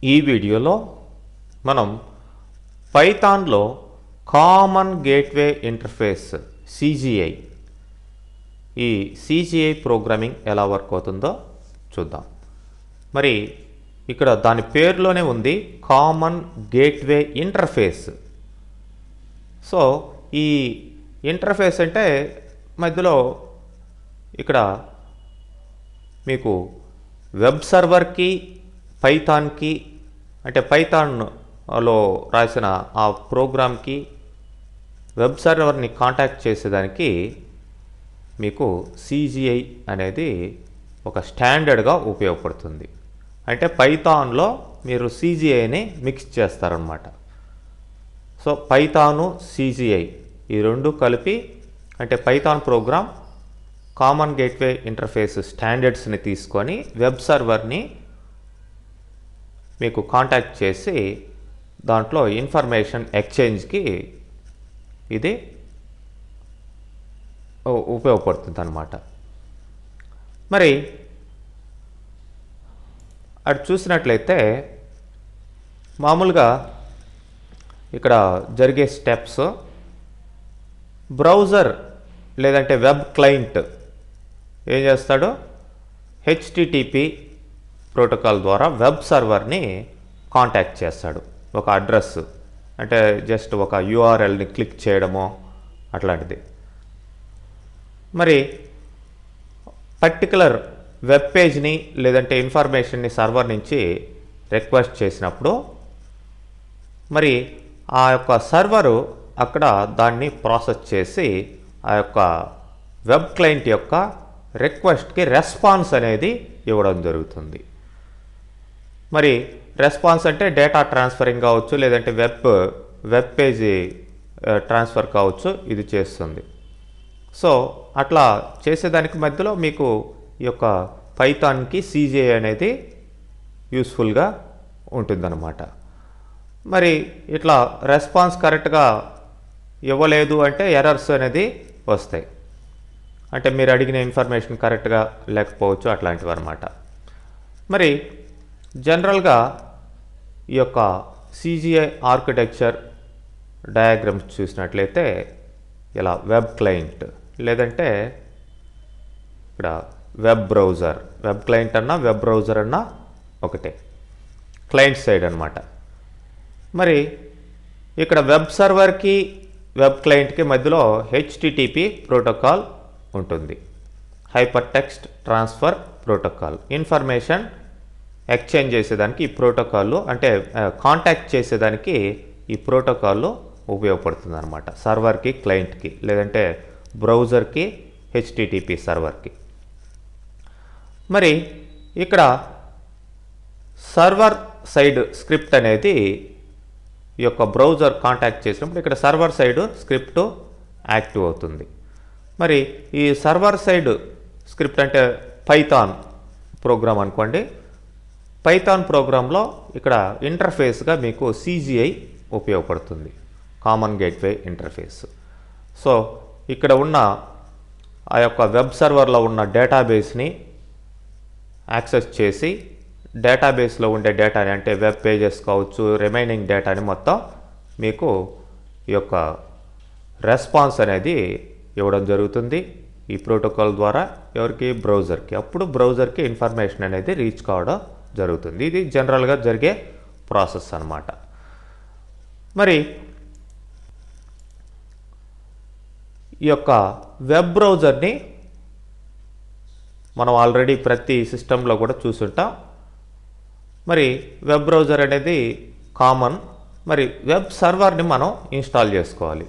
ఈ వీడియోలో మనం పైథాన్లో కామన్ గేట్వే ఇంటర్ఫేస్ సిజిఐ ఈ సిజిఐ ప్రోగ్రామింగ్ ఎలా వర్క్ అవుతుందో చూద్దాం. మరి ఇక్కడ దాని పేరులోనే ఉంది కామన్ గేట్వే ఇంటర్ఫేస్. సో ఈ ఇంటర్ఫేస్ అంటే మధ్యలో ఇక్కడ మీకు వెబ్ సర్వర్కి పైథాన్కి అంటే పైథాన్లో రాసిన ఆ ప్రోగ్రామ్కి వెబ్ సర్వర్ని కాంటాక్ట్ చేసేదానికి మీకు సిజిఐ అనేది ఒక స్టాండర్డ్గా ఉపయోగపడుతుంది. అంటే పైథాన్లో మీరు సిజిఐని మిక్స్ చేస్తారనమాట. సో పైథాను సిజిఐ ఈ రెండు కలిపి అంటే Python program common gateway interface స్టాండర్డ్స్ని తీసుకొని వెబ్ సర్వర్ని మీకు కాంటాక్ట్ చేసి దాంట్లో ఇన్ఫర్మేషన్ ఎక్స్చేంజ్కి ఇది ఉపయోగపడుతుంది అన్నమాట. మరి అటు చూసినట్లయితే మామూలుగా ఇక్కడ జరిగే స్టెప్స్ బ్రౌజర్ లేదంటే వెబ్ క్లయింట్ ఏం చేస్తాడు, హెచ్టిటిపి ప్రోటోకాల్ ద్వారా వెబ్ సర్వర్ని కాంటాక్ట్ చేస్తాడు. ఒక అడ్రస్ అంటే జస్ట్ ఒక యూఆర్ఎల్ని క్లిక్ చేయడమో అట్లాంటిది. మరి పర్టికులర్ వెబ్ పేజ్ని లేదంటే ఇన్ఫర్మేషన్ని సర్వర్ నుంచి రిక్వెస్ట్ చేసినప్పుడు మరి ఆ యొక్క సర్వరు అక్కడ దాన్ని ప్రాసెస్ చేసి ఆ యొక్క వెబ్ క్లయింట్ యొక్క రిక్వెస్ట్కి రెస్పాన్స్ అనేది ఇవ్వడం జరుగుతుంది. మరి రెస్పాన్స్ అంటే డేటా ట్రాన్స్ఫరింగ్ కావచ్చు, లేదంటే వెబ్ పేజీ ట్రాన్స్ఫర్ కావచ్చు, ఇది చేస్తుంది. సో అట్లా చేసేదానికి మధ్యలో మీకు ఈ యొక్క పైథాన్కి సిజిఐ అనేది యూస్ఫుల్గా ఉంటుందన్నమాట. మరి ఇట్లా రెస్పాన్స్ కరెక్ట్గా ఇవ్వలేదు అంటే ఎర్రర్స్ అనేది వస్తాయి. అంటే మీరు అడిగిన ఇన్ఫర్మేషన్ కరెక్ట్గా లేకపోవచ్చు, అట్లాంటివి అన్నమాట. మరి జనరల్గా ఈ యొక్క సిజిఐ ఆర్కిటెక్చర్ డయాగ్రామ్స్ చూసినట్లయితే ఇలా వెబ్ క్లయింట్ లేదంటే ఇక్కడ వెబ్ బ్రౌజర్, వెబ్ క్లయింట్ అన్నా వెబ్ బ్రౌజర్ అన్నా ఒకటే, క్లయింట్ సైడ్ అన్నమాట. మరి ఇక్కడ వెబ్ సర్వర్కి వెబ్ క్లయింట్కి మధ్యలో హెచ్టిటిపి ప్రోటోకాల్ ఉంటుంది, hyper text transfer protocol. Information exchange చేసేదానికి ఈ ప్రోటోకాల్లో అంటే కాంటాక్ట్ చేసేదానికి ఈ ప్రోటోకాల్లో ఉపయోగపడుతుంది అనమాట, సర్వర్కి క్లయింట్కి లేదంటే బ్రౌజర్కి హెచ్టిటిపి సర్వర్కి. మరి ఇక్కడ సర్వర్ సైడ్ స్క్రిప్ట్ అనేది ఈ యొక్క బ్రౌజర్ కాంటాక్ట్ చేసినప్పుడు ఇక్కడ సర్వర్ సైడ్ స్క్రిప్ట్ యాక్టివ్ అవుతుంది. మరి ఈ సర్వర్ సైడ్ స్క్రిప్ట్ అంటే పైథాన్ ప్రోగ్రామ్ అనుకోండి. పైథాన్ ప్రోగ్రాంలో ఇక్కడ ఇంటర్ఫేస్గా మీకు సిజిఐ ఉపయోగపడుతుంది, కామన్ గేట్వే ఇంటర్ఫేస్. సో ఇక్కడ ఉన్న ఆ యొక్క వెబ్ సర్వర్లో ఉన్న డేటాబేస్ని యాక్సెస్ చేసి డేటాబేస్లో ఉండే డేటాని అంటే వెబ్ పేజెస్ కావచ్చు, రిమైనింగ్ డేటాని మొత్తం మీకు ఈ యొక్క రెస్పాన్స్ అనేది ఇవ్వడం జరుగుతుంది ఈ ప్రోటోకాల్ ద్వారా. ఎవరికి? బ్రౌజర్కి. అప్పుడు బ్రౌజర్కి ఇన్ఫర్మేషన్ అనేది రీచ్ కావడం జరుగుతుంది. ఇది జనరల్గా జరిగే ప్రాసెస్ అన్నమాట. మరి ఈ యొక్క వెబ్ బ్రౌజర్ని మనం ఆల్రెడీ ప్రతి సిస్టంలో కూడా చూసుంటాం. మరి వెబ్ బ్రౌజర్ అనేది కామన్. మరి వెబ్ సర్వర్ని మనం ఇన్స్టాల్ చేసుకోవాలి.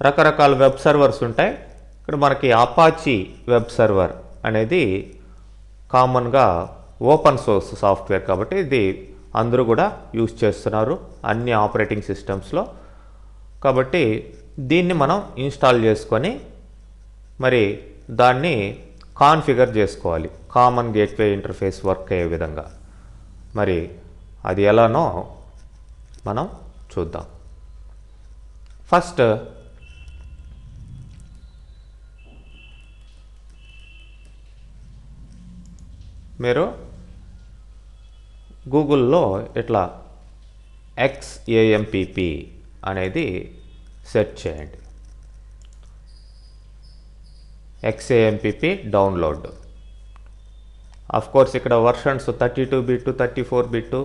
రకరకాల వెబ్ సర్వర్స్ ఉంటాయి. ఇక్కడ మనకి అపాచీ వెబ్ సర్వర్ అనేది కామన్గా ఓపెన్ సోర్స్ సాఫ్ట్వేర్ కాబట్టి ఇది అందరూ కూడా యూజ్ చేస్తున్నారు అన్ని ఆపరేటింగ్ సిస్టమ్స్లో. కాబట్టి దీన్ని మనం ఇన్స్టాల్ చేసుకొని మరి దాన్ని కాన్ఫిగర్ చేసుకోవాలి కామన్ గేట్వే ఇంటర్ఫేస్ వర్క్ అయ్యే విధంగా. మరి అది ఎలానో మనం చూద్దాం. ఫస్ట్ మీరు గూగుల్లో ఇట్లా XAMPP అనేది సెర్చ్ చేయండి. XAMPP download. ఆఫ్ కోర్స్ ఇక్కడ వర్షన్స్ 32 బిట్ 34 బిట్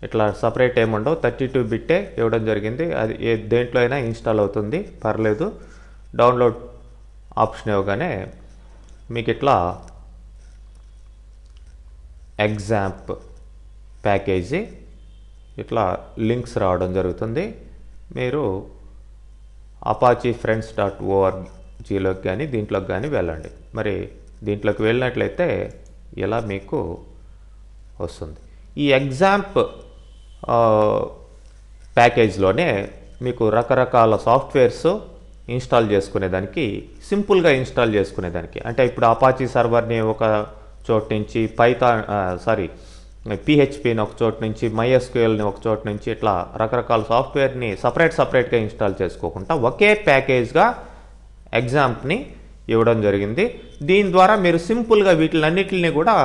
ఇట్లా సపరేట్ ఏముండవు, 32 బిట్టే ఇవ్వడం జరిగింది. అది దేంట్లో అయినా ఇన్స్టాల్ అవుతుంది, పర్లేదు. డౌన్లోడ్ ఆప్షన్ ఇవ్వగానే మీకు ఇట్లా ఎగ్జాంప్ ప్యాకేజీ ఇట్లా లింక్స్ రావడం జరుగుతుంది. మీరు అపాచీ friends.orgలోకి కానీ దీంట్లోకి కానీ వెళ్ళండి. మరి దీంట్లోకి వెళ్ళినట్లయితే ఇలా మీకు వస్తుంది. ఈ ఎగ్జాంప్ ప్యాకేజ్లోనే మీకు రకరకాల సాఫ్ట్వేర్స్ ఇన్స్టాల్ చేసుకునేదానికి, సింపుల్గా ఇన్స్టాల్ చేసుకునేదానికి, అంటే ఇప్పుడు అపాచీ సర్వర్ని ఒక చోటు నుంచి PHPని ఒక చోటు నుంచి, MySQLని ఒక చోటు నుంచి, ఇట్లా రకరకాల సాఫ్ట్వేర్ని సపరేట్గా ఇన్స్టాల్ చేసుకోకుండా ఒకే ప్యాకేజ్గా ఎగ్జాంప్ని ఇవ్వడం జరిగింది. దీని ద్వారా మీరు సింపుల్గా వీటిలన్నిటిని కూడా,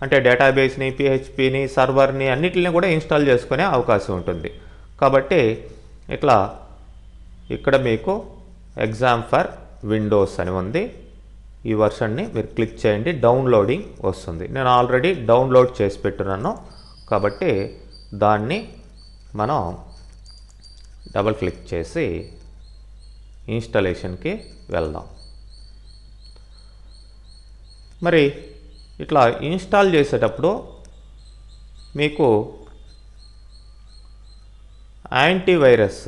అంటే డేటాబేస్ని, PHPని, సర్వర్ని అన్నిటిని కూడా ఇన్స్టాల్ చేసుకునే అవకాశం ఉంటుంది. కాబట్టి ఇట్లా ఇక్కడ మీకు ఎగ్జామ్ ఫర్ విండోస్ అని ఉంది. ఈ వర్షన్ని మీరు క్లిక్ చేయండి, డౌన్లోడింగ్ వస్తుంది. నేను ఆల్రెడీ డౌన్లోడ్ చేసి పెట్టున్నాను కాబట్టి దాన్ని మనం డబుల్ క్లిక్ చేసి ఇన్స్టాలేషన్కి వెళ్దాం. మరి ఇట్లా ఇన్స్టాల్ చేసేటప్పుడు మీకు యాంటీవైరస్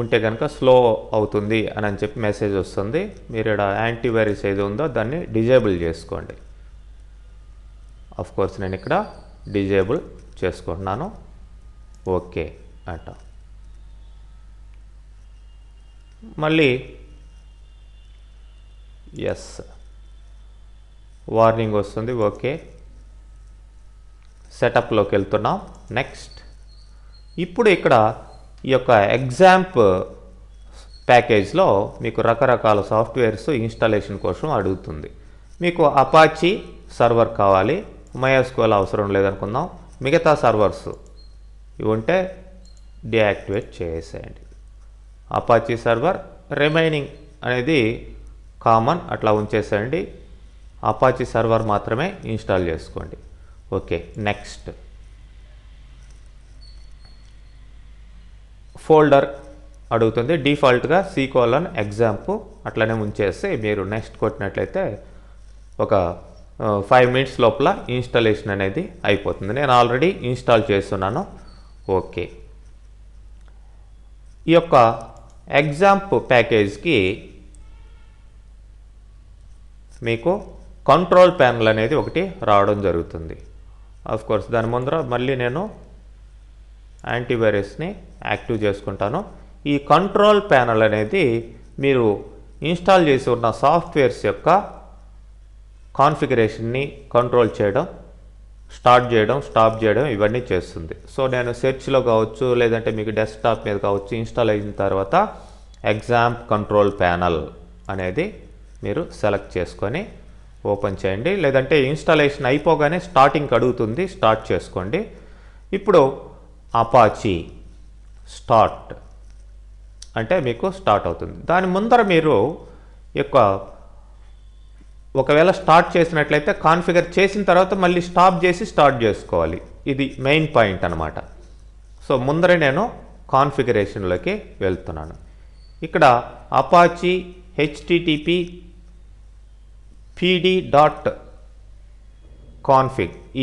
ఉంటే కనుక స్లో అవుతుంది అని చెప్పి మెసేజ్ వస్తుంది. మీరు ఇక్కడ యాంటీవైరస్ ఏది ఉందో దాన్ని డిజేబుల్ చేసుకోండి. ఆఫ్ కోర్స్ నేను ఇక్కడ డిజేబుల్ చేసుకుంటున్నాను. ఓకే అంట. మళ్ళీ ఎస్ వార్నింగ్ వస్తుంది. ఓకే, సెటప్లోకి వెళ్తున్నాం. నెక్స్ట్. ఇప్పుడు ఇక్కడ ఈ యొక్క ఎగ్జాంప్ ప్యాకేజ్లో మీకు రకరకాల సాఫ్ట్వేర్స్ ఇన్స్టాలేషన్ కోసం అడుగుతుంది. మీకు అపాచీ సర్వర్ కావాలి, MySQL అవసరం లేదనుకుందాం. మిగతా సర్వర్స్ ఇవి ఉంటే డియాక్టివేట్ చేసేయండి. అపాచీ సర్వర్ రిమైనింగ్ అనేది కామన్ అట్లా ఉంచేసేయండి. అపాచీ సర్వర్ మాత్రమే ఇన్స్టాల్ చేసుకోండి. Okay, next. ఫోల్డర్ అడుగుతుంది. డిఫాల్ట్గా C:examp అట్లనే ఉంచేసి మీరు నెక్స్ట్ కొట్టినట్లయితే ఒక 5 minutes లోపల ఇన్స్టాలేషన్ అనేది అయిపోతుంది. నేను ఆల్రెడీ ఇన్స్టాల్ చేస్తున్నాను. ఓకే. ఈ యొక్క ఎగ్జాంప్ ప్యాకేజ్కి మీకు కంట్రోల్ ప్యానల్ అనేది ఒకటి రావడం జరుగుతుంది. ఆఫ్ కోర్స్ దాని ముందర మళ్ళీ నేను యాంటీవైరస్ని యాక్టివ్ చేసుకుంటాను. ఈ కంట్రోల్ ప్యానల్ అనేది మీరు ఇన్స్టాల్ చేసి ఉన్న సాఫ్ట్వేర్స్ యొక్క కాన్ఫిగరేషన్ని కంట్రోల్ చేయడం, స్టార్ట్ చేయడం, స్టాప్ చేయడం ఇవన్నీ చేస్తుంది. సో నేను సెర్చ్లో కావచ్చు, లేదంటే మీకు డెస్క్టాప్ మీద కావచ్చు, ఇన్స్టాల్ అయిన తర్వాత ఎగ్జాంప్ కంట్రోల్ ప్యానల్ అనేది మీరు సెలెక్ట్ చేసుకొని ఓపెన్ చేయండి. లేదంటే ఇన్స్టాలేషన్ అయిపోగానే స్టార్టింగ్ అడుగుతుంది, స్టార్ట్ చేసుకోండి. ఇప్పుడు అపాచీ స్టార్ట్ అంటే మీకు స్టార్ట్ అవుతుంది. దాని ముందర మీరు యొక్క ఒకవేళ స్టార్ట్ చేసినట్లయితే కాన్ఫిగర్ చేసిన తర్వాత మళ్ళీ స్టాప్ చేసి స్టార్ట్ చేసుకోవాలి. ఇది మెయిన్ పాయింట్ అన్నమాట. సో ముందరే నేను కాన్ఫిగరేషన్లోకి వెళ్తున్నాను. ఇక్కడ అపాచీ http pd.config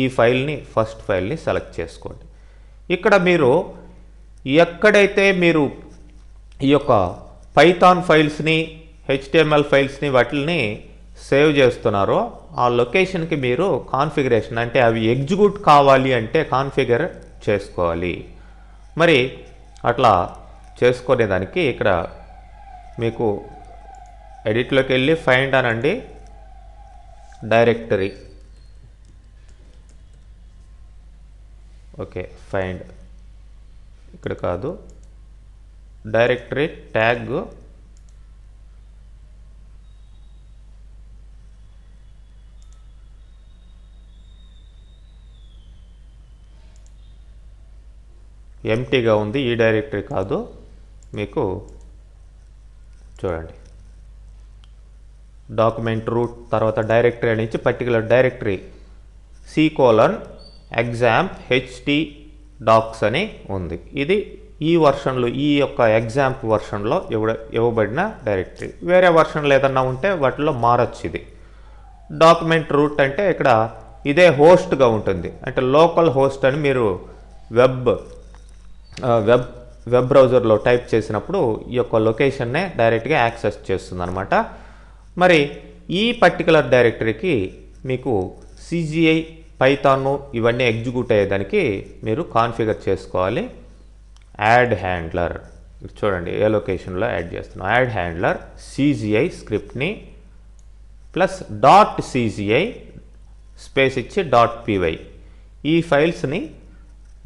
ఈ ఫైల్ని, ఫస్ట్ ఫైల్ని సెలెక్ట్ చేసుకోండి. ఇక్కడ మీరు ఎక్కడైతే మీరు ఈ యొక్క పైథాన్ ఫైల్స్ని, HTML ఫైల్స్ని వాటిని సేవ్ చేస్తున్నారో ఆ లొకేషన్కి మీరు కాన్ఫిగరేషన్ అంటే అవి ఎగ్జిక్యూట్ కావాలి అంటే కాన్ఫిగర్ చేసుకోవాలి. మరి అట్లా చేసుకునేదానికి ఇక్కడ మీకు ఎడిట్లోకి వెళ్ళి ఫైండ్ అనండి, డైరెక్టరీ. ఓకే, ఫైండ్ ఇక్కడ కాదు, డైరెక్టరీ ట్యాగ్ ఎంటీగా ఉంది, ఈ డైరెక్టరీ కాదు. మీకు చూడండి, డాక్యుమెంట్ రూట్ తర్వాత డైరెక్టరీ అని ఇచ్చి particular directory C:exam HT docs అని ఉంది. ఇది ఈ వర్షన్లో, ఈ యొక్క ఎగ్జామ్ వర్షన్లో ఇవ్వబడిన డైరెక్టరీ. వేరే వర్షన్లు ఏదన్నా ఉంటే వాటిలో మారచ్చు. ఇది డాక్యుమెంట్ రూట్ అంటే ఇక్కడ ఇదే హోస్ట్గా ఉంటుంది, అంటే లోకల్ హోస్ట్ అని మీరు వెబ్ బ్రౌజర్లో టైప్ చేసినప్పుడు ఈ యొక్క లొకేషన్నే డైరెక్ట్గా యాక్సెస్ చేస్తుంది అనమాట. మరి ఈ పర్టికులర్ డైరెక్టరీకి మీకు CGI పైథాన్ ఇవన్నీ ఎగ్జిక్యూట్ అయ్యేదానికి మీరు కాన్ఫిగర్ చేసుకోవాలి. యాడ్ హ్యాండ్లర్ చూడండి ఏ లొకేషన్లో యాడ్ చేస్తున్నాం. యాడ్ హ్యాండ్లర్ CGI స్క్రిప్ట్ని ప్లస్ .CGI స్పేస్ ఇచ్చి .py ఈ ఫైల్స్ని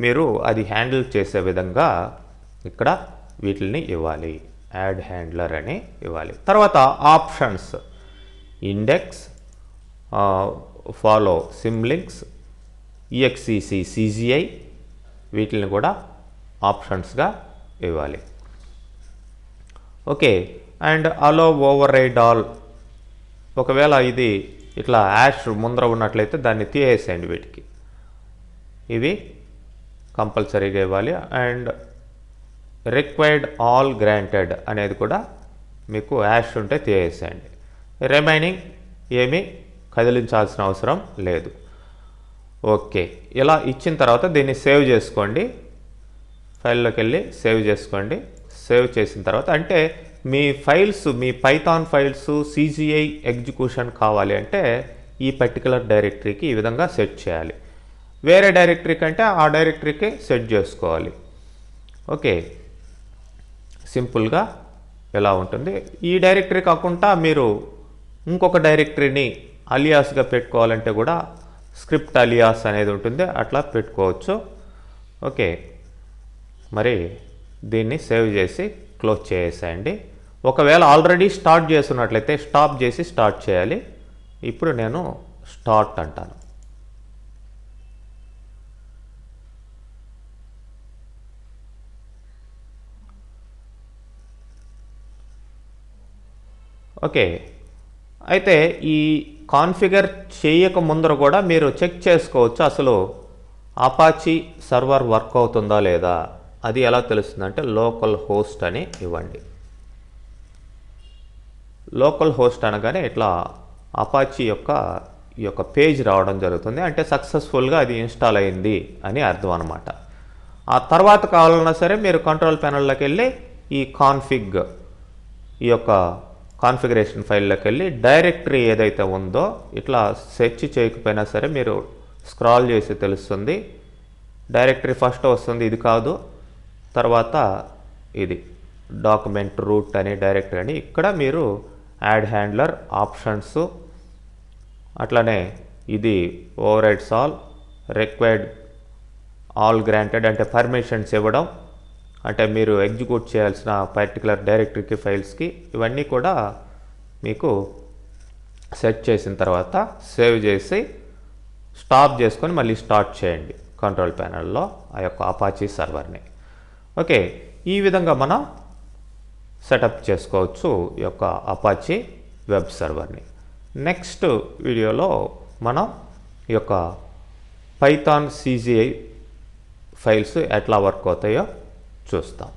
మీరు అది హ్యాండిల్ చేసే విధంగా ఇక్కడ వీటిని ఇవ్వాలి. యాడ్ హ్యాండ్లర్ అని ఇవ్వాలి. తర్వాత options index, follow symlinks, EXEC CGI వీటిని కూడా ఆప్షన్స్గా ఇవ్వాలి. Okay, and allow override all. ఒకవేళ ఇది ఇట్లా యాష్ ముందర ఉన్నట్లయితే దాన్ని తీసేసేయండి. వీటికి ఇవి కంపల్సరీగా ఇవ్వాలి. అండ్ రిక్వైర్డ్ ఆల్ గ్రాంటెడ్ అనేది కూడా మీకు యాష్ ఉంటే తీసేసేయండి. రిమైనింగ్ ఏమీ కదిలించాల్సిన అవసరం లేదు. ఓకే, ఇలా ఇచ్చిన తర్వాత దీన్ని సేవ్ చేసుకోండి. ఫైల్లోకి వెళ్ళి సేవ్ చేసుకోండి. సేవ్ చేసిన తర్వాత అంటే మీ ఫైల్స్, మీ పైథాన్ ఫైల్స్ CGI ఎగ్జిక్యూషన్ కావాలి అంటే ఈ పర్టికులర్ డైరెక్టరీకి ఈ విధంగా సెట్ చేయాలి. వేరే డైరెక్టరీ కంటే ఆ డైరెక్టరీకి సెట్ చేసుకోవాలి. ఓకే, సింపుల్గా ఎలా ఉంటుంది. ఈ డైరెక్టరీ కాకుండా మీరు ఇంకొక డైరెక్టరీని అలియాస్గా పెట్టుకోవాలంటే కూడా స్క్రిప్ట్ అలియాస్ అనేది ఉంటుంది, అట్లా పెట్టుకోవచ్చు. ఓకే, మరి దీన్ని సేవ్ చేసి క్లోజ్ చేసేయండి. ఒకవేళ ఆల్రెడీ స్టార్ట్ చేస్తున్నట్లయితే స్టాప్ చేసి స్టార్ట్ చేయాలి. ఇప్పుడు నేను స్టార్ట్ అంటాను. ఓకే, అయితే ఈ కాన్ఫిగర్ చేయక ముందర కూడా మీరు చెక్ చేసుకోవచ్చు అసలు అపాచీ సర్వర్ వర్క్ అవుతుందా లేదా. అది ఎలా తెలుస్తుందంటే లోకల్ హోస్ట్ అని ఇవ్వండి. లోకల్ హోస్ట్ అనగానే ఇట్లా అపాచీ ఈ యొక్క పేజ్ రావడం జరుగుతుంది. అంటే సక్సెస్ఫుల్గా అది ఇన్స్టాల్ అయింది అని అర్థం అనమాట. ఆ తర్వాత కావాలన్నా సరే మీరు కంట్రోల్ ప్యానల్లోకి వెళ్ళి ఈ కాన్ఫిగ్, ఈ యొక్క కాన్ఫిగరేషన్ ఫైల్లోకి వెళ్ళి డైరెక్టరీ ఏదైతే ఉందో ఇట్లా సెర్చ్ చేయకపోయినా సరే మీరు స్క్రాల్ చేసి తెలుస్తుంది. డైరెక్టరీ ఫస్ట్ వస్తుంది, ఇది కాదు. తర్వాత ఇది డాక్యుమెంట్ రూట్ అని డైరెక్టరీ అని. ఇక్కడ మీరు యాడ్ హ్యాండ్లర్, ఆప్షన్స్, అట్లనే ఇది over rides all, required all granted అంటే పర్మిషన్స్ ఇవ్వడం, అంటే మీరు ఎగ్జిక్యూట్ చేయాల్సిన పర్టికులర్ డైరెక్టరీకి ఫైల్స్కి, ఇవన్నీ కూడా మీకు సెట్ చేసిన తర్వాత సేవ్ చేసి స్టాప్ చేసుకొని మళ్ళీ స్టార్ట్ చేయండి కంట్రోల్ ప్యానల్లో ఆ యొక్క అపాచీ సర్వర్ని. ఓకే, ఈ విధంగా మనం సెటప్ చేసుకోవచ్చు ఈ యొక్క అపాచీ వెబ్ సర్వర్ని. నెక్స్ట్ వీడియోలో మనం ఈ యొక్క పైథాన్ CGI ఫైల్స్ ఎట్లా వర్క్ అవుతాయో చూస్తాం.